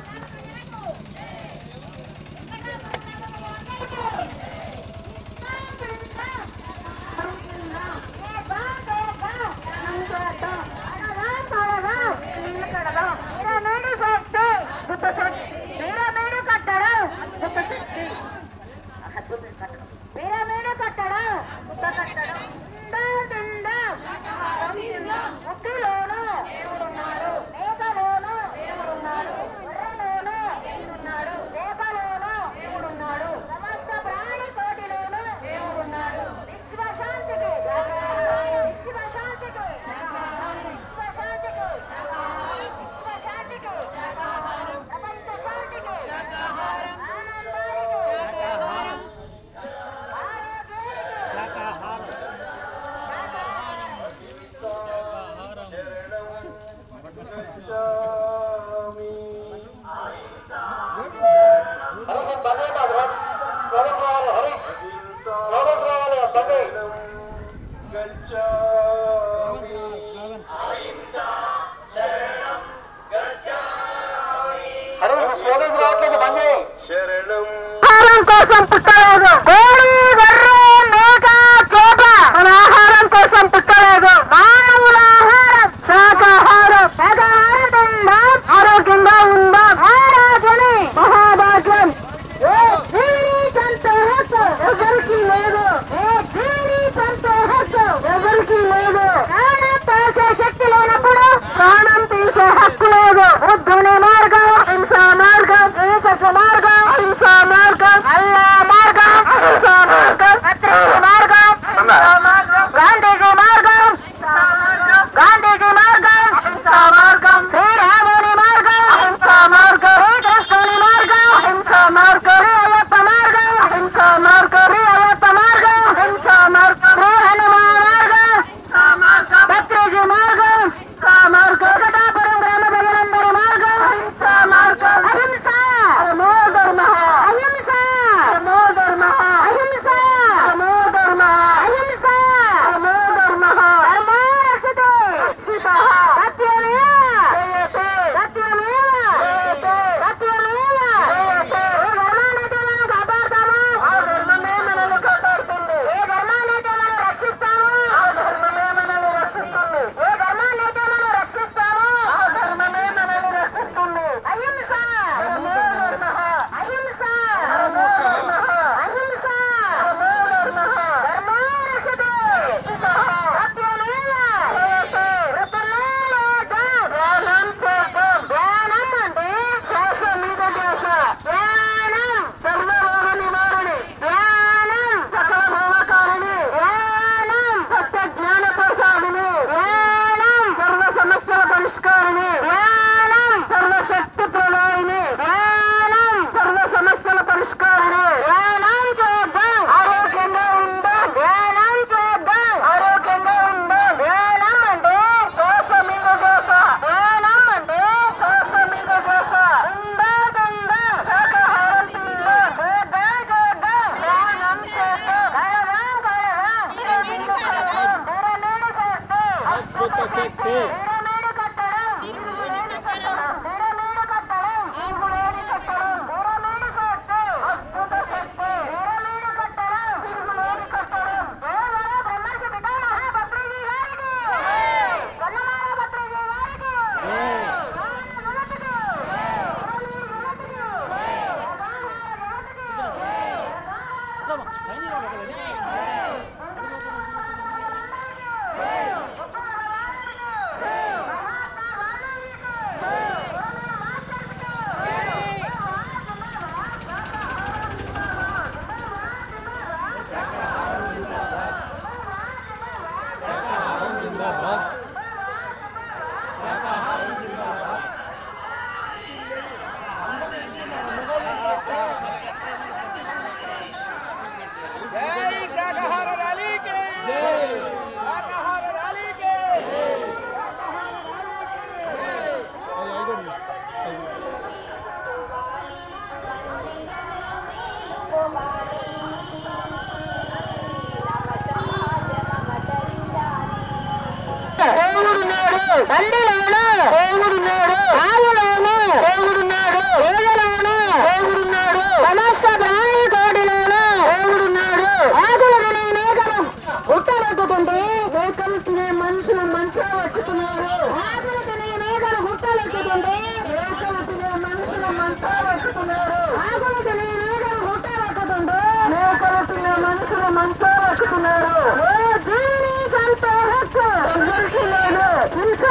ఆహారం కోసం పుట్టలేదు కోడి గొర్రె మేక చేప మన ఆహారం కోసం పుట్టలేదు మానవుల ఆహారం శాకాహారం శాకాహారం తిందాం ఆరోగ్యంగా ఉందాం ఆరోగ్యమే మహాభాగ్యం ఏ జీవిని చంపే హక్కు ఎవరికి లేదు ఏ జీవిని చంపే హక్కు ఎవరికి లేదు ప్రాణం తీసే శక్తి లేనప్పుడు ప్రాణం తీసే హక్కు లేదు బుద్ధుని మార్గం హింసా మార్గం జీసస్ మార్గం హింసా మార్గం అల్లా మార్గం హింసా మార్గం పత్రిక మార్గం హింసా మార్గం గాంధీజీ మార్గం గాంధీజీ మార్గం హింసా మార్గం శ్రీరాముని మార్గం హింసా మార్గం శ్రీకృష్ణుని మార్గం హింసా మార్గం అయ్యప్ప మార్గం హింసా మార్గం అయ్యప్ప మార్గం హింసా మార్గం శ్రీ హనుమాన్ మార్గం పత్రిజీ మార్గం హింసా మార్గం కటాపురం గ్రామ ప్రజలందరి మార్గం హింసా మార్గం అహింస నమో ధర్మ అహింస నమో ధర్మ అహింస నమో ధర్మ అహింస నమో ధర్మ ధర్మో రక్షతే సత్యమేవ సత్యమేవ సత్యమేవ ఏ ధర్మాన్నైతే మనం కాపాడతామో ఆ ధర్మమే మనల్ని కాపాడుతుంది ఏ ధర్మాన్నైతే మనం రక్షిస్తామో ఆ ధర్మమే మనల్ని రక్షిస్తుంది ఏ ధర్మాన్నైతే మనం రక్షిస్తామో ఆ ధర్మమే మనల్ని రక్షిస్తుంది అహింస నమో ధర్మ అహింస నమో ధర్మ అహింస నమో ధర్మ ధర్మో రక్షతే సత్యమేవ ధ్యానం చేద్దాం ధ్యానం అంటే శ్వాస మీద ధ్యాస ధ్యానం సర్వరోగ నివారణి ధ్యానం సకల భవకారిణి ధ్యానం సత్య జ్ఞాన ప్రసాదిని ధ్యానం సర్వ సమస్యల పరిష్కారిణి ధ్యానం సర్వశక్తి ప్రళయిని ధ్యానం సర్వ సమస్యల పరిష్కారిణి ధ్యానం చేద్దాం ఆరోగ్యంగా ఉందాం ధ్యానం చేద్దాం ఆరోగ్యంగా ఉందాం ధ్యానం అంటే శ్వాస మీద ధ్యాస ధ్యానం అంటే శ్వాస మీద ధ్యాస ఉందా శాకాహారం తిందాం చేద్దాం ధ్యానం చేద్దాం కలదాం పిరమిడ్ కట్టడం అద్భుత శక్తి పిరమిడ్ కట్టడం పిరమిడ్ కట్టడం పిరమిడ్ కట్టడం తిరుగులేని కట్టడం పిరమిడ్ శక్తి అద్భుత శక్తి పిరమిడ్ కట్టడం తిరుగులేని కట్టడం దేవర బ్రహ్మర్షి పితామహ పత్రిజీ గారికి కన్నమాల పత్రిజీ గారికి జై శాకాహార ర్యాలీకి శాకాహార ర్యాలీకి దేవుడున్నాడు తల్లిలోను దేవుడున్నాడు ఆవులోను దేవుడున్నాడు ఏదలోను దేవుడున్నాడు సమస్త ప్రాణి కోటిలోను దేవుడున్నాడు ఆకులు తినే మేకలు గుట్టలెక్కుతుంటే మేకలు తినే మనుషులు మంచిగా వచ్చుతున్నారు ఆకులు తినే మేకలు గుట్టలెక్కుతుంటే మేకలు తినే మనుషులు మంచిగా వచ్చుతున్నారు ఆకులు తినే మేకలు గుట్టలెక్కుతుంటే మేకలు తినే మనుషులు మంచిగా వచ్చుతున్నారు ఏ జీవిని చంపే హక్కు ఎవరికి లేదు హింస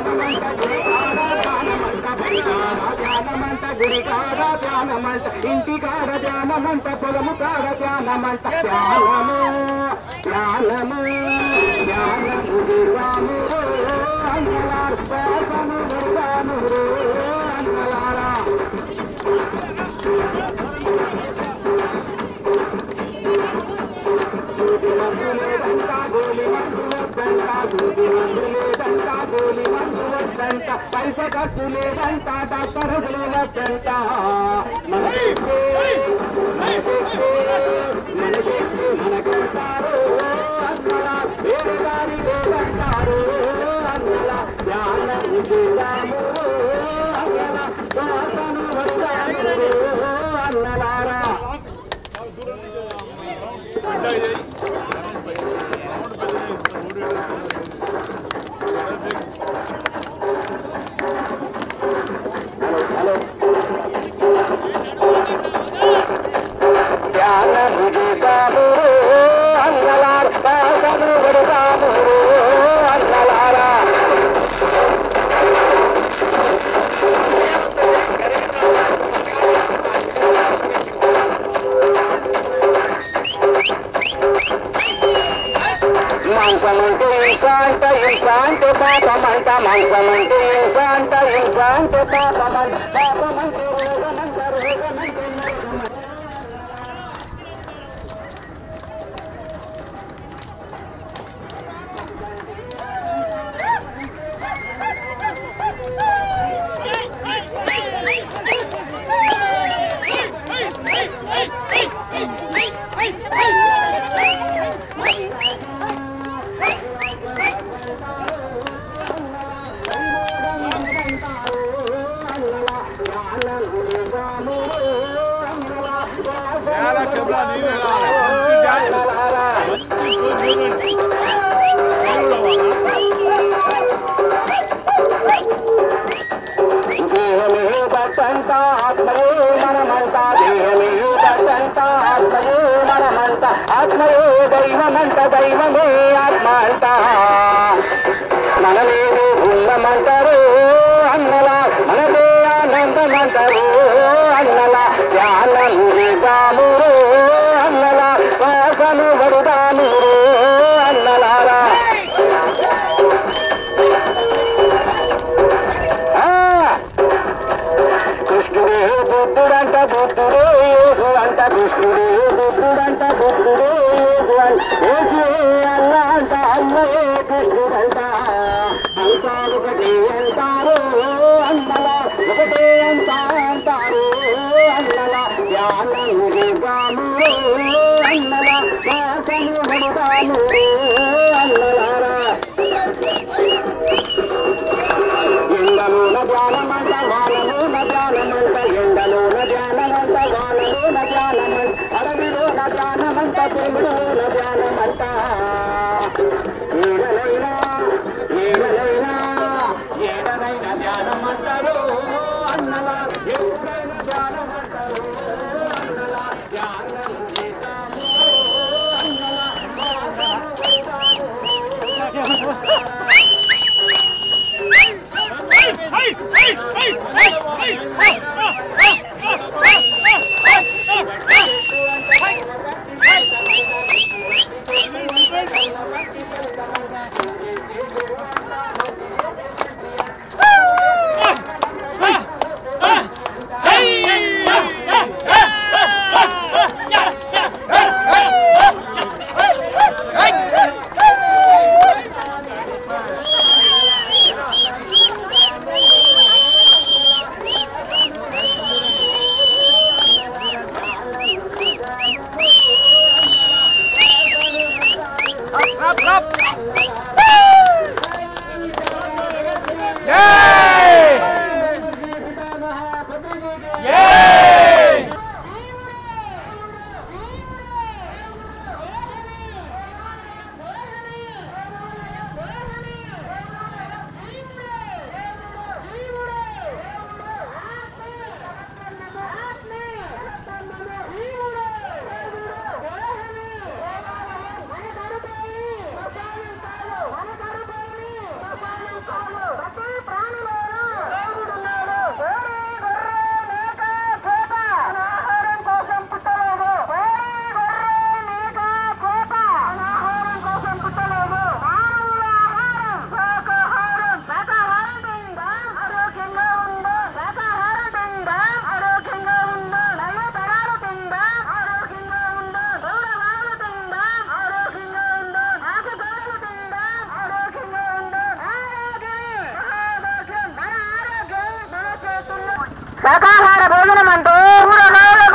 ధ్యానమంట గుడికాడ ధ్యానమంట బడికాడ ధ్యానమంట గుడికాడ ధ్యానమంట ఇంటికాడ ధ్యానమంట పొలము కాడ ధ్యానమంట ధ్యానము ధ్యానము ధ్యానము దివాము అన్నలారు శ్వాసము దివాము అన్నలారా సూది మందు లేదంట గోలి మందు వద్దంట సూది మందు లేదంట గోలి మందు వద్దంట పైస ఖర్చు లేదంట డాక్టర్ అసలు వద్దంట మన శక్తి మనకంటారు అన్నలా వేరే దారి లేదంటారు అన్నలా ధ్యానం చేయాము అన్నలా శ్వాసను వదిలాము అన్నలారా ధ్యానము చేస్తాము అన్నలారా శ్వాసను వదిలాము అన్నలారా మాంసమంటే హింస అంటే పాపమంట మాంసమంటే హింస అంటే పాపమంట పాపమంటే రోగమంట రోగమంటే నరకమంట ఆత్మయే దైవమంట దైవమే ఆత్మ అంట మనమేది ఉన్నమంటారు అన్నలా మనదే ఆనందమంటారు అన్నలా ధ్యానము చేద్దాము అన్నలా శ్వాసను వదుదాము అన్నలారా కృష్ణుడే బుద్ధుడంట బుద్ధుడే యేసు అంట కృష్ణుడే బుద్ధుడంట బుద్ధుడే యేసు అంట యేసు అల్ల అంట అల్లయే కృష్ణుడంట అంతా ఒకటే అంటారు అన్నలా ఒకటే అంట అంటారు అన్నలా ధ్యానము చేద్దాము అన్నలా శ్వాసను వదుదాము అన్నలారా ఎండలోన ధ్యానమంట వానలోన ధ్యానమంట ఎండలోన ధ్యానమంట వానలోన ధ్యానమంట అడవిలోన ధ్యానమంట పురుగులోన ధ్యానమంట ఏడలైనా ఏడలైనా ఏడలైనా ధ్యానమంటారు అన్నలా ఎప్పుడైనా ధ్యానమంటారు అన్నలా ధ్యానం చేస్తాము అన్నలా శాకాహార భోజనం అంటే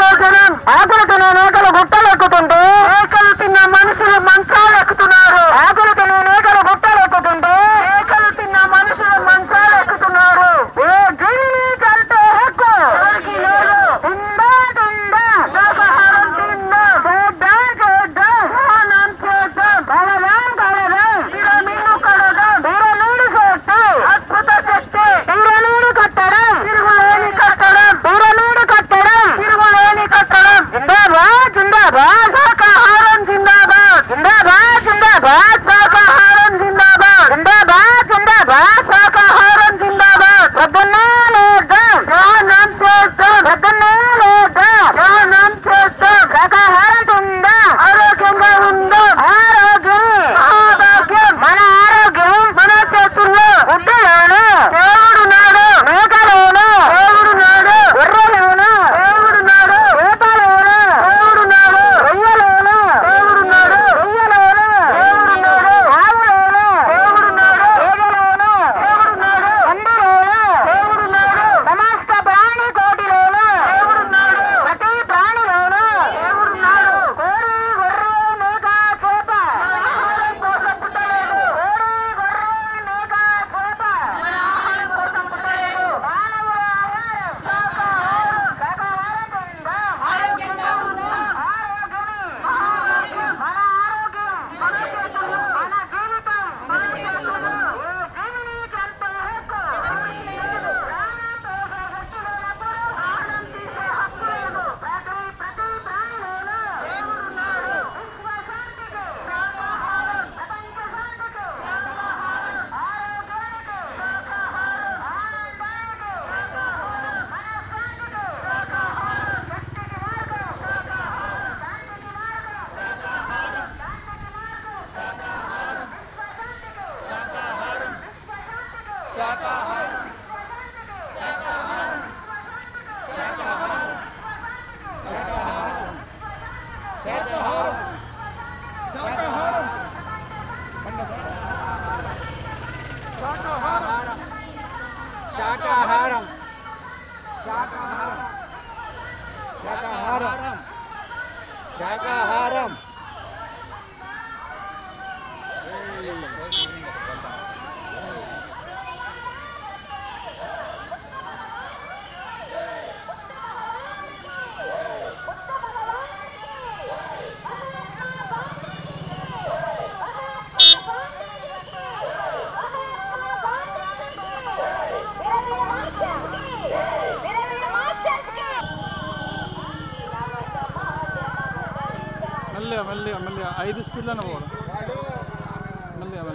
భోజనం. ఆకులు తినే మేకలు గుట్టలు ఎక్కుతుంటే మేకలు తిన్న మనుషులు మంచాలు ఎక్కుతున్నారు. ఆకులు తినే మేకలు గుట్టలు ఎక్కుతుంటే మేకలు తిన్న మనుషులు మంచాలు ఎక్కుతున్నారు. ఏ జీవిని కంటే హక్కు ఎవరికి లేదు. తిందా తిందా శాకాహారం తిందా చేద్దాం చేద్దాం స్నానం చేద్దాం కలదాం కలదాం పిరమిడు కడదాం పిరమిడు శక్తి అద్భుత శక్తి పిరమిడు కట్టడం తిరుగులేని కట్టడం పిరమిడు కట్టడం తిరుగులేని కట్టడం. జిందాబాద్ జిందాబాద్ శాకాహారం జిందాబాద్ జిందాబాద్ జిందాబాద్ శాకాహారం జిందాబాద్ జిందాబాద్ జిందాబాద్ శాకాహారం జిందాబాద్. ప్రొద్దున్నే లేద్దాం స్నానం చేద్దాం ప్రొద్దున్నే లేద్దాం స్నానం చేద్దాం శాకాహారం తిందా ఆరోగ్యంగా ఉందా. ఆరోగ్యం ఆరోగ్యం మన ఆరోగ్యం మన చేతుల్లో. గుడ్డలోను దేవుడు నాడు మేకలోను దేవుడు నాడు గొర్రెలోను దేవుడు నాడు వేపలోను దేవుడు నాడు రొయ్యలోను దేవుడు నాడు రొయ్యలోను దేవుడు నాడు ఆవులోను దేవుడు నాడు ఏగలోను దేవుడు నాడు పందిలోను దేవుడు నాడు సమస్త ప్రాణి కోటిలోను దేవుడు నాడు ప్రతి ప్రాణిలోను దేవుడు నాడు. కోడి గొర్రె మేక చేప ఆహారం కోసం పుట్టలేదు. కోడి గొర్రె మేక చేప ఆహారం కోసం పుట్టలేదు. మానవ ఆహారం శాకాహారం శాకాహారం తిందాం ఆరోగ్యంగా ఉందాం. ఆరోగ్యమే మన ఆరోగ్యం మన చేతుల్లో మన జీవితం మన చేతుల్లో. ఏ జీవిని కంటే హక్కు ఎవరికి లేదు. ప్రాణం పోసే శక్తి లేనప్పుడు ప్రాణం తీసే హక్కు లేదు. ప్రతి ప్రాణిలోనూ దేవుడున్నాడు. విశ్వశాంతికి శాకాహారం ప్రపంచ శాంతికి శాకాహారం ఆరోగ్యానికి శాకాహారం ఆనందానికి శాకాహారం మనశ్శాంతికి శాకాహారం శక్తికి మార్గం శాకాహారం శాంతికి మార్గం శాకాహారం శాంతికి మార్గం శాకాహారం విశ్వశాంతికి శాకాహారం విశ్వశాంతికి శాకాహారం విశ్వశాంతికి శాకాహారం విశ్వశాంతికి శాకాహారం శాకాహారం శాకాహారం శాకాహారం శాకాహారం శాకాహారం శాకాహారం. మెల్లిగా 5 స్పీడ్లోనే పోవడం మెల్లిగా.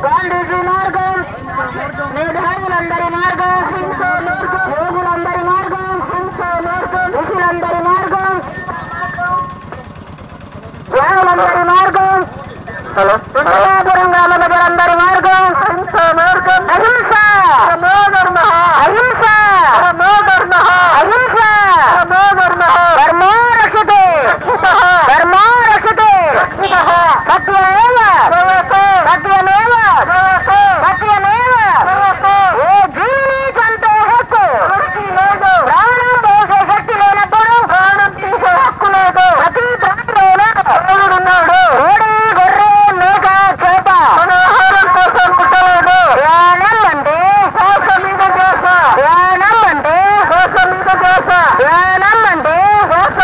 గాంధీజీ మార్గం, మేధావులందరి మార్గం, యోగులందరి మార్గం, ఋషులందరి మార్గం, జ్ఞానులందరి మార్గం, గ్రామలందరి మార్గం, అహింస, అహింస, అహింస, ధర్మో రక్షతే, ధర్మో రక్షతే, సత్యమేవ సత్యమేవ సత్యమేవ. ఏ జీవిని చంపే హక్కు లేదు. ప్రాణం పోసే శక్తి లేనప్పుడు ప్రాణం తీసే హక్కు లేదు. ప్రతి ప్రాణిలోనూ దేవుడున్నాడు. కోడి గొర్రె మేక చేప మన ఆహారం కోసం పుట్టలేదు. ధ్యానం అంటే శ్వాస మీద ధ్యాస, ధ్యానం అంటే శ్వాస మీద ధ్యాస, ధ్యానం అంటే శ్వాస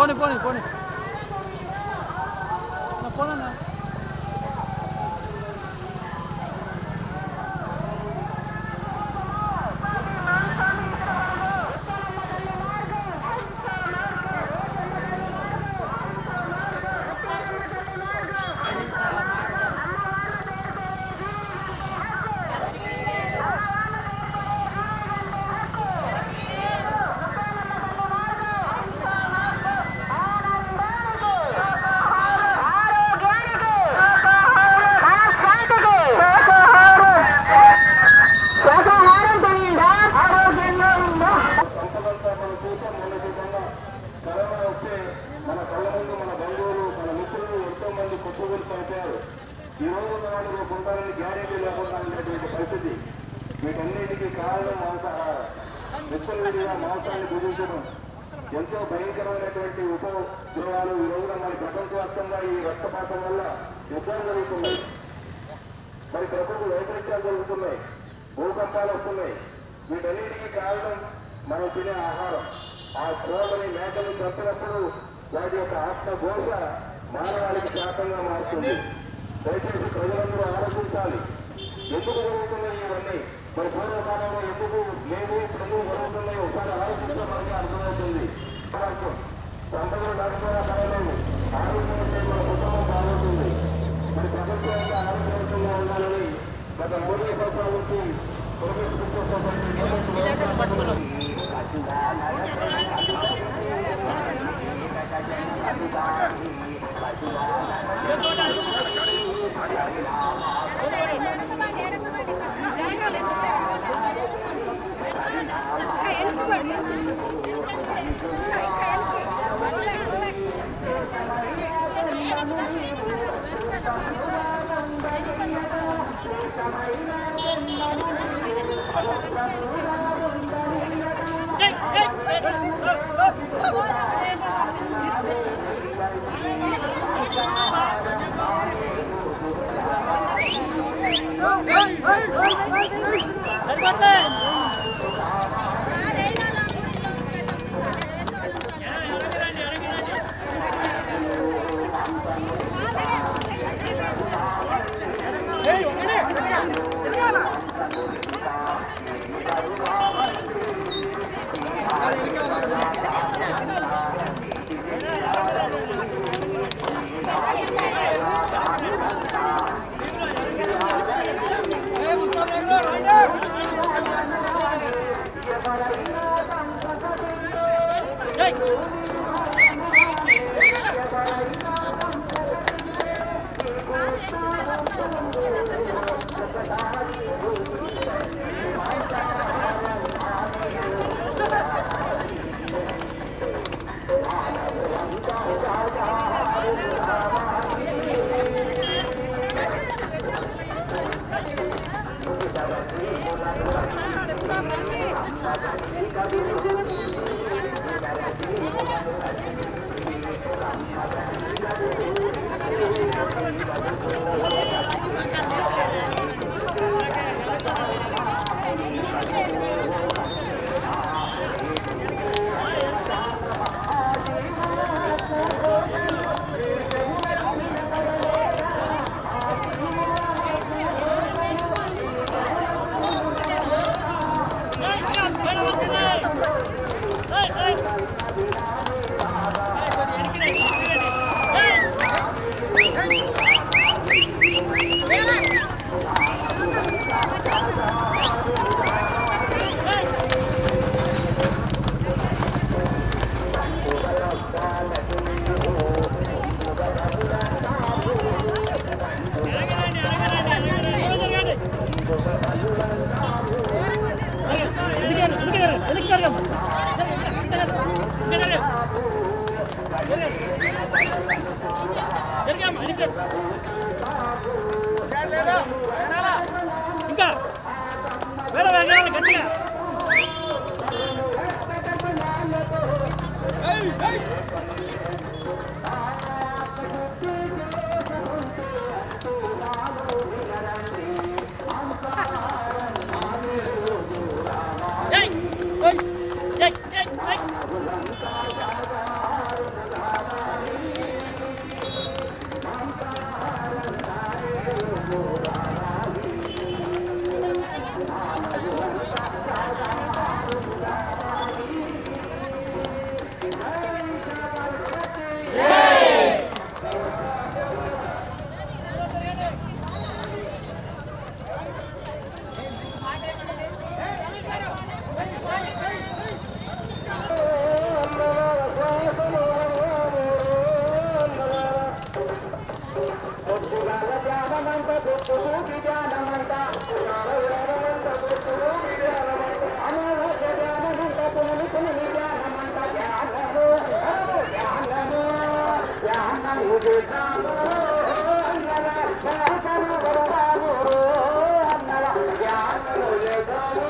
పోనీ పోనీ పోనీ పోనా వీటన్నిటికీ కారణం మాంసాహారం. విచ్చలవిడిగా మాంసాన్ని భుజించడం ఎంతో భయంకరమైనటువంటి ఉపద్రవాలు ఈ రోజున మన ప్రపంచవ్యాప్తంగా ఈ రక్తపాతం వల్ల యుద్ధాలు జరుగుతున్నాయి. మరి ప్రకృతి వైపరీత్యాలు జరుగుతున్నాయి, భూకంపాలు వస్తున్నాయి. వీటన్నిటికీ కారణం మనం తినే ఆహారం. ఆ కోళ్ళని మేకలు చంపినప్పుడు వాటి యొక్క ఆత్మఘోష మానవాళికి శాతంగా మారుతుంది. దయచేసి ప్రజలందరూ ఆలోచించాలి, ఎందుకు జరుగుతున్నాయి ఇవన్నీ. మరి పూర్వకాలంలో ఎందుకు లేవు, ఇప్పుడు జరుగుతున్నాయి ఒకసారి ఆలోచించడం మనకి అర్థమవుతుంది. సంపదలు లేకపోయినా పర్వాలేదు, ఆరోగ్యం ఉంటే మన కుటుంబం బాగుంటుంది. మరి ప్రపంచం అంతా ఆరోగ్యవంతంగా ఉండాలని గత 3 సంవత్సరాల నుంచి ఇంకా వేరే వేగాలి గట్టిగా పొద్దుగాల ధ్యానమంత పొద్దుకి ధ్యానమంత ధ్యానమంత పొద్దుకి ధ్యానమంత అమావాస్య ధ్యానమంత పునమి పునమి ధ్యానమంత ధ్యానము ధ్యానము ధ్యానము చేద్దాము అన్నల శాసన వరదాము అన్నల ధ్యానము చేద్దాము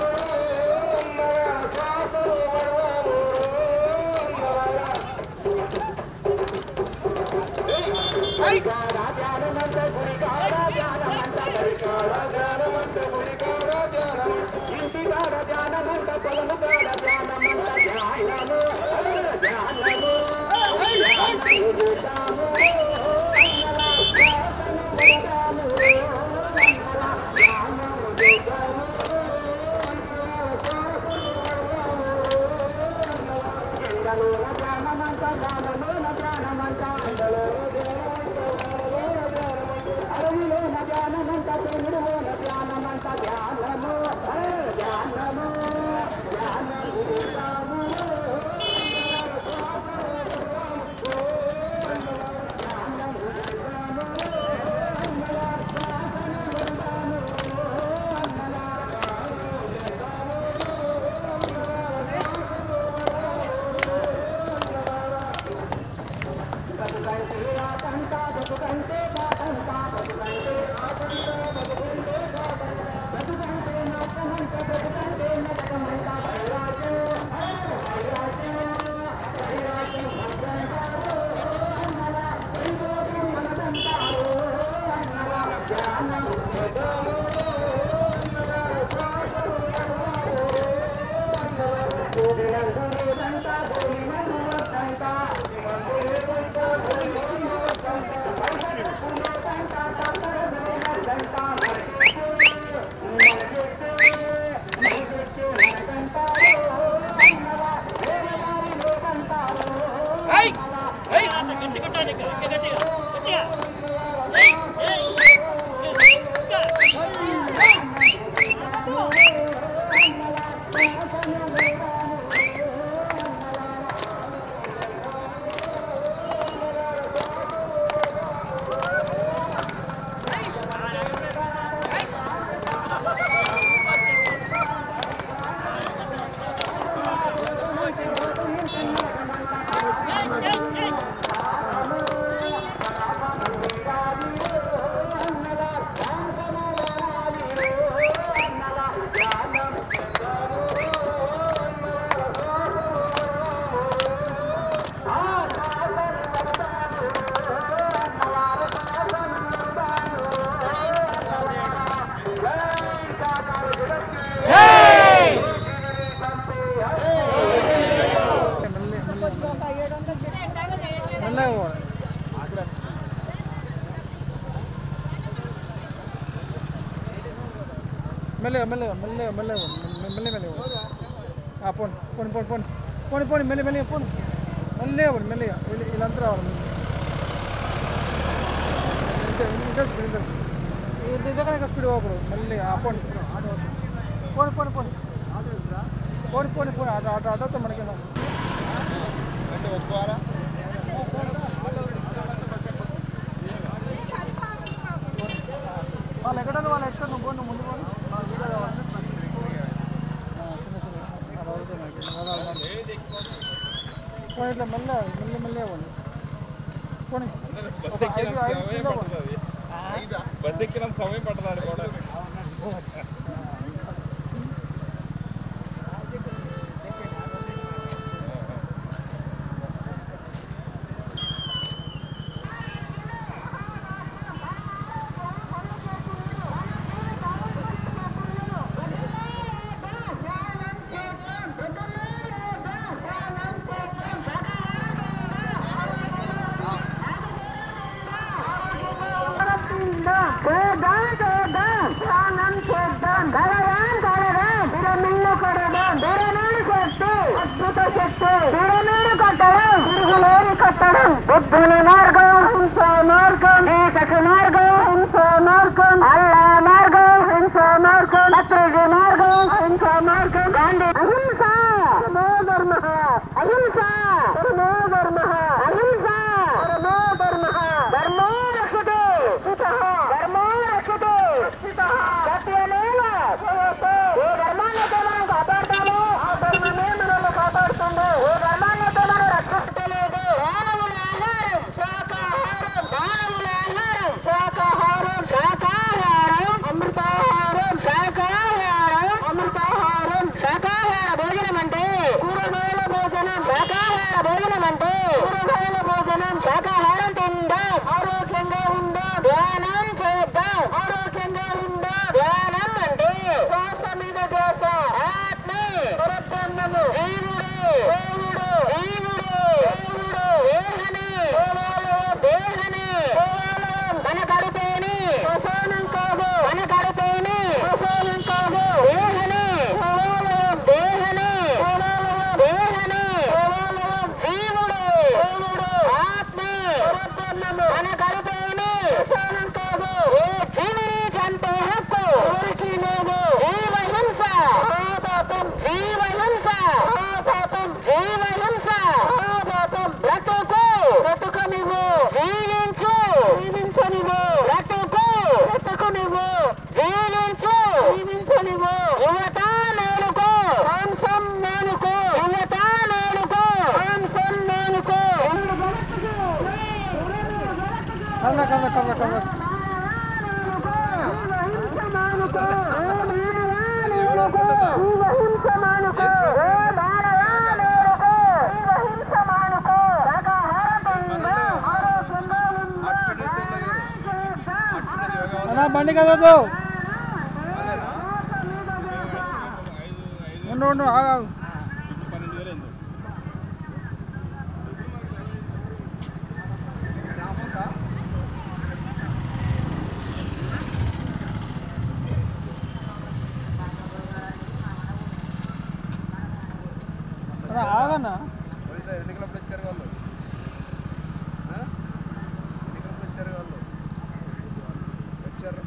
శాసన వరదాము ధ్యానమంత గురికాడ ధ్యానమంత గురికాడ ధ్యానమంత గురికాడ ధ్యానమంత ఇంటికాడ ధ్యానమంత పొలము కాడ ధ్యానమంత ధ్యానము ధ్యానము ధ్యానము చేద్దాము మెల్లగా మెల్లగా మెల్లగా మెల్లగా మెల్లగా మెల్లగా పోండి పోండి పోండి పోండి పోండి పోండి మెల్లగా మెల్లగా పోండి మెల్లగా పోండి మెల్లగా వీళ్ళంతా రావాలి ఇద్దరు స్పీడ్ పోకూడదు మెల్లగా పోండి పోండి పోండి పోండి పోండి పోండి పోండి ఆటో ఆటోతో మనకి వాళ్ళు ఎక్కడ వాళ్ళు ఎక్కడ నువ్వు పోను ముందు పోను ఇట్లా మెల్ల మెల్ల మెల్లగా పోండి పోనీ బస్ ఎక్కినంత సమయం పడుతుంది కూడా బుద్ధుని మార్గం హింస మార్గం దేశ మార్గం హింస మార్గం అల్లా మార్గం హింస మార్గం పత్రిజీ మార్గం హింస మార్గం గాంధీ అహింస పరమో ధర్మ అహింస పరమో ధర్మ అహింస పరమో ధర్మ ధర్మో రక్షతే శాకాహారం తిందాం ఆరోగ్యంగా ఉందాం ధ్యానం చేద్దాం ఆరోగ్యంగా ఉందాం ధ్యానం అంటే శ్వాస మీద ధ్యాస ఆత్మే పరబ్రహ్మము జీవుడు దేవుడు జీవుడు దేవుడు దేహనే దేహనే మన కడుపేని శ్మశానం కాదు మన కడుపేని శ్మశానం కాదు దేహనే దేహనే దేహనే జీవుడు దేవుడు ఆత్మే పరబ్రహ్మము మన కడుపేని శ్మశానం కాదు ఏ జీవిని చంపే హక్కు ఎవరికి లేదు జీవహింస పాపం జీవహింస పాపం జీవహింస పాపం బ్రతుకు బ్రతుకనివ్వు జీవించు జీవించనివ్వు బ్రతుకు బ్రతుకునివ్వు జీవించు జీవించనివ్వు యువత మేలుకో మాంసం మేలుకో యువత మేలుకో మాంసం మేలుకో కళ్ళ కళ్ళ కళ్ళ కళ్ళ అన్నా బండి కదదు ఉండు ఉండు ఆగు ఆగన్నా ఎన్నికలప్పుడు వచ్చారు వాళ్ళు ఎన్నికలప్పుడు వచ్చారు వాళ్ళు వచ్చారు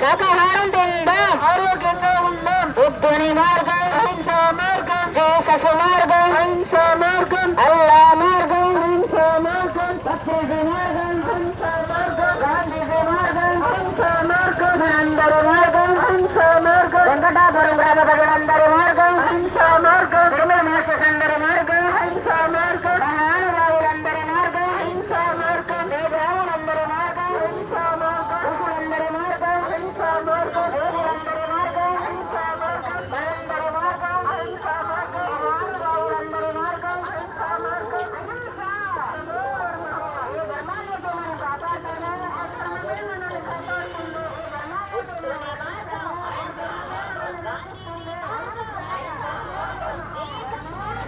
శాకాహారం తిందాం ఆరోగ్యంగా ఉందాం బుద్ధుని మార్గం అహింస మార్గం జీసస్ మార్గం అహింస మార్గం అల్లా మార్గం అహింస మార్గం పత్రిజీ మార్గం అహింస మార్గం గాంధీజీ మార్గం అహింస మార్గం మనందరి మార్గం అహింస మార్గం వెంకటాపురం రామభద్రులందరి మార్గం అహింస మార్గం తిరుమల మాస్టర్స్ అందరి మార్గం అహింస మార్గం మహానుభావులందరి మార్గం అహింస మార్గం మేధావులందరి మార్గం అహింస మార్గం ఋషులందరి మార్గం అహింస మార్గం దేవులందరి మార్గం అహింస మార్గం మనందరి మార్గం అహింస మార్గం మహానుభావులందరి మార్గం అహింస మార్గం అహింస ఈ ధర్మాన్ని మనం కాపాడుతాము ఆ ధర్మమే మనల్ని కాపాడుతుంది ఈ ధర్మాన్ని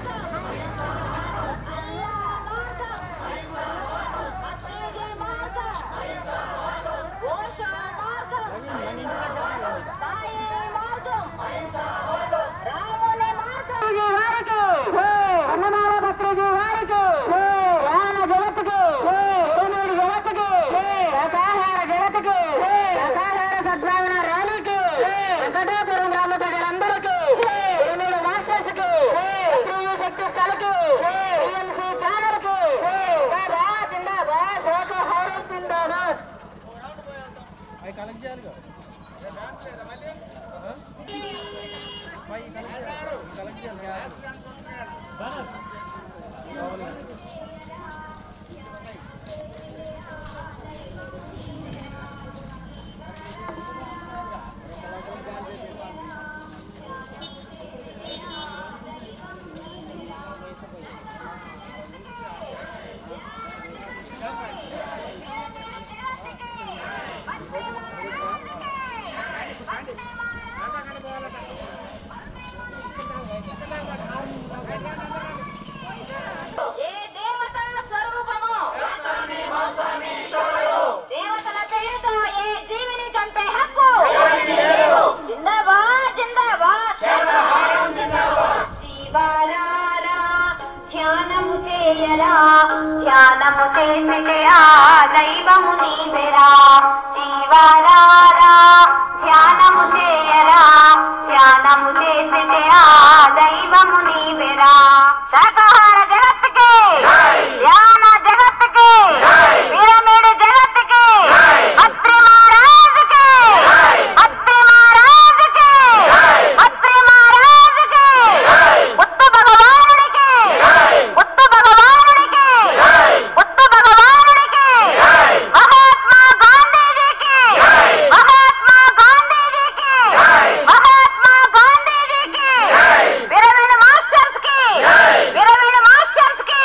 కలెక్ట్ చేయాలి కలెక్ట్ చేయాలి చేసితే ఆ దైవము నీవెరా జీవారారా ధ్యానము చేయరా ధ్యానము చేసితే ఆ దైవము నీవెరా శాకాహార జగత్తుకి ధ్యాన జగత్తుకి పిరమిడ్ జగత్తుకి అత్రి మహారాజుకి అత్రి మహారాజుకి అత్రి మహారాజుకి బుద్ధ భగవానుడికి బుద్ధ భగవానుడికి బుద్ధ భగవానుడికి మహాత్మా గాంధీజీకి మహాత్మా గాంధీజీకి మహాత్మా గాంధీజీకి పిరమిడ్ మాస్టర్స్ కి పిరమిడ్ మాస్టర్స్ కి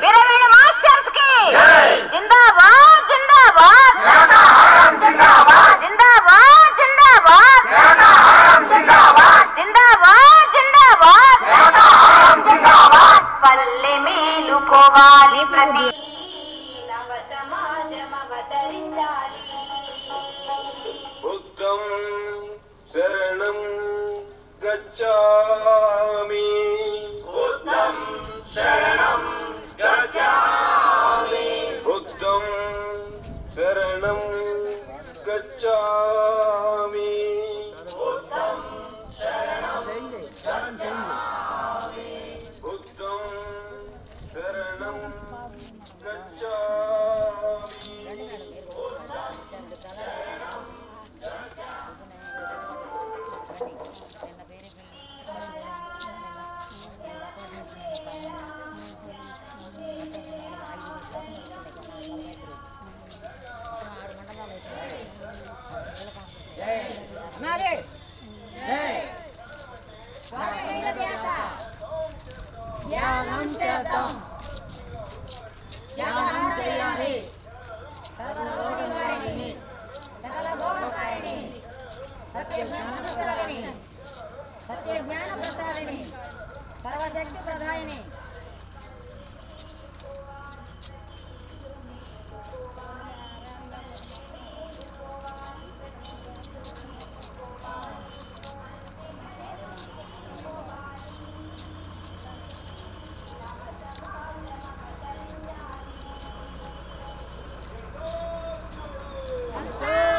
పిరమిడ్ మాస్టర్స్ కి జిందాబాద్ జిందాబాద్ జిందాబాద్ జిందాబాద్ జిందాబాద్ జిందాబాద్ పల్లె మేలుకోవాలి ప్రతి నవ సమాజం అవతరించాలి బుద్ధం శరణం గచ్ఛామి బుద్ధం శరణం గచ్ఛామి బుద్ధం శరణం గచ్ఛామి బుద్ధం శరణం గచ్ఛామి బుద్ధం శరణం గచ్ఛామి ధ్యానం చేద్దాం ధ్యానం చేయాలి సకల భోగకారిణి సత్య జ్ఞాన ప్రసాదిని సత్య జ్ఞాన ప్రసాదిని సర్వశక్తి ప్రదాయిని Say